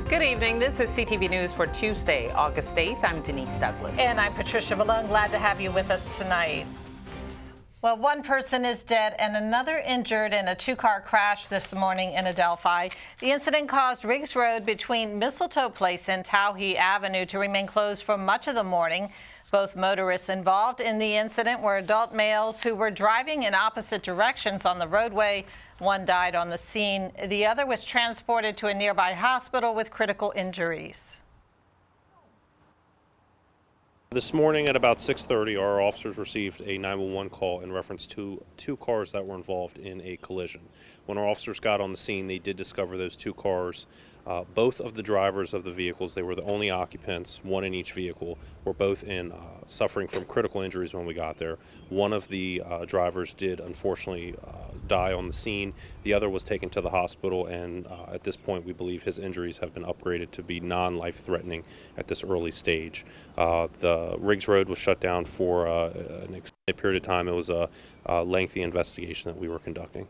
Good evening. This is CTV News for Tuesday, August 8th. I'm Denise Douglas. And I'm Patricia Malone. Glad to have you with us tonight. Well, one person is dead and another injured in a two-car crash this morning in Adelphi. The incident caused Riggs Road between Mistletoe Place and Towhee Avenue to remain closed for much of the morning. Both motorists involved in the incident were adult males who were driving in opposite directions on the roadway. One died on the scene. The other was transported to a nearby hospital with critical injuries. This morning at about 6:30, our officers received a 911 call in reference to two cars that were involved in a collision. When our officers got on the scene, they did discover those two cars. Both of the drivers of the vehicles, they were the only occupants, one in each vehicle, were both suffering from critical injuries when we got there. One of the drivers did unfortunately die on the scene. The other was taken to the hospital, and at this point we believe his injuries have been upgraded to be non-life-threatening at this early stage. The Riggs Road was shut down for an extended period of time. It was a lengthy investigation that we were conducting.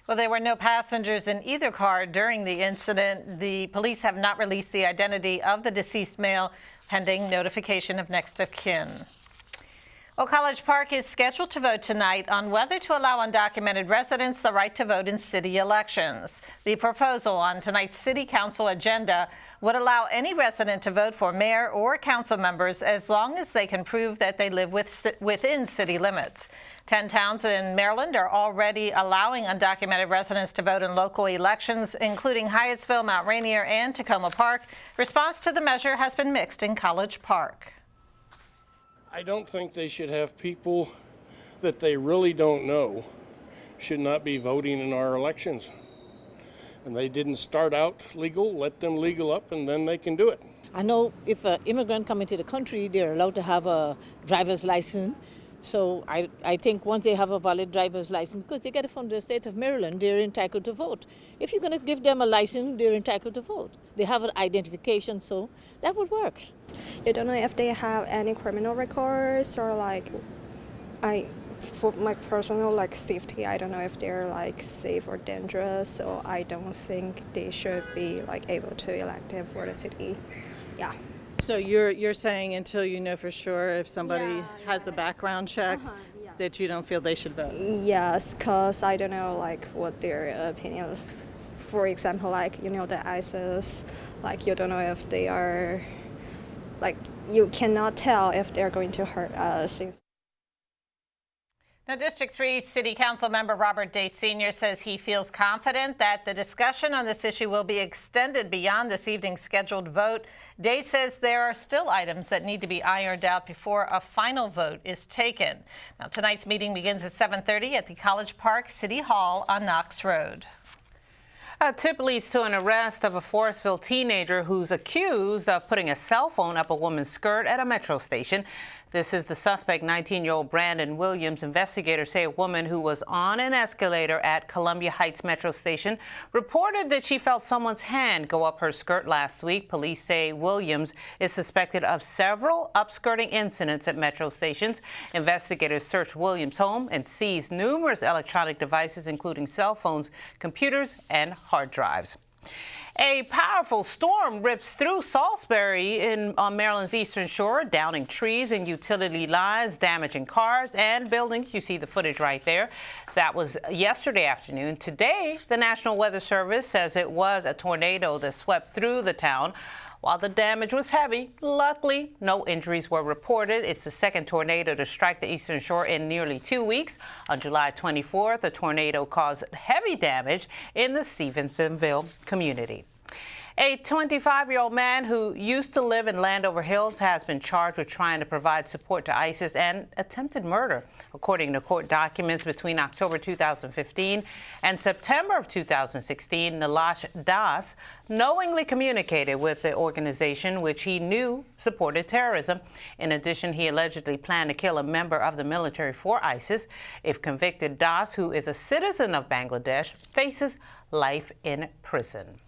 Well, there were no passengers in either car during the incident. The police have not released the identity of the deceased male, pending notification of next of kin. Well, College Park is scheduled to vote tonight on whether to allow undocumented residents the right to vote in city elections. The proposal on tonight's City Council agenda would allow any resident to vote for mayor or council members as long as they can prove that they live within city limits. 10 towns in Maryland are already allowing undocumented residents to vote in local elections, including Hyattsville, Mount Rainier, and Tacoma Park. Response to the measure has been mixed in College Park. I don't think they should have people that they really don't know should not be voting in our elections. And they didn't start out legal, let them legal up, and then they can do it. I know if an immigrant come into the country, they're allowed to have a driver's license. So I think once they have a valid driver's license, because they get it from the state of Maryland, they're entitled to vote. If you're going to give them a license, they're entitled to vote. They have an identification, so that would work. You don't know if they have any criminal records or for my personal safety, I don't know if they're safe or dangerous, so I don't think they should be able to elect it for the city. Yeah. So you're saying until you know for sure if somebody has a background check that you don't feel they should vote? Yes, because I don't know what their opinions. For example, the ISIS, you don't know if they are, you cannot tell if they're going to hurt us. Now, District 3 City Council member Robert Day Sr. says he feels confident that the discussion on this issue will be extended beyond this evening's scheduled vote. Day says there are still items that need to be ironed out before a final vote is taken. Now, tonight's meeting begins at 7:30 at the College Park City Hall on Knox Road. A tip leads to an arrest of a Forestville teenager who's accused of putting a cell phone up a woman's skirt at a metro station. This is the suspect, 19-year-old Brandon Williams. Investigators say a woman who was on an escalator at Columbia Heights Metro Station reported that she felt someone's hand go up her skirt last week. Police say Williams is suspected of several upskirting incidents at metro stations. Investigators searched Williams' home and seized numerous electronic devices, including cell phones, computers, and hard drives. A powerful storm rips through Salisbury on Maryland's eastern shore, downing trees and utility lines, damaging cars and buildings. You see the footage right there. That was yesterday afternoon. Today, the National Weather Service says it was a tornado that swept through the town. While the damage was heavy, luckily, no injuries were reported. It's the second tornado to strike the eastern shore in nearly 2 weeks. On July 24th, the tornado caused heavy damage in the Stevensonville community. A 25-year-old man who used to live in Landover Hills has been charged with trying to provide support to ISIS and attempted murder. According to court documents, between October 2015 and September of 2016, Nilash Das knowingly communicated with the organization, which he knew supported terrorism. In addition, he allegedly planned to kill a member of the military for ISIS. If convicted, Das, who is a citizen of Bangladesh, faces life in prison.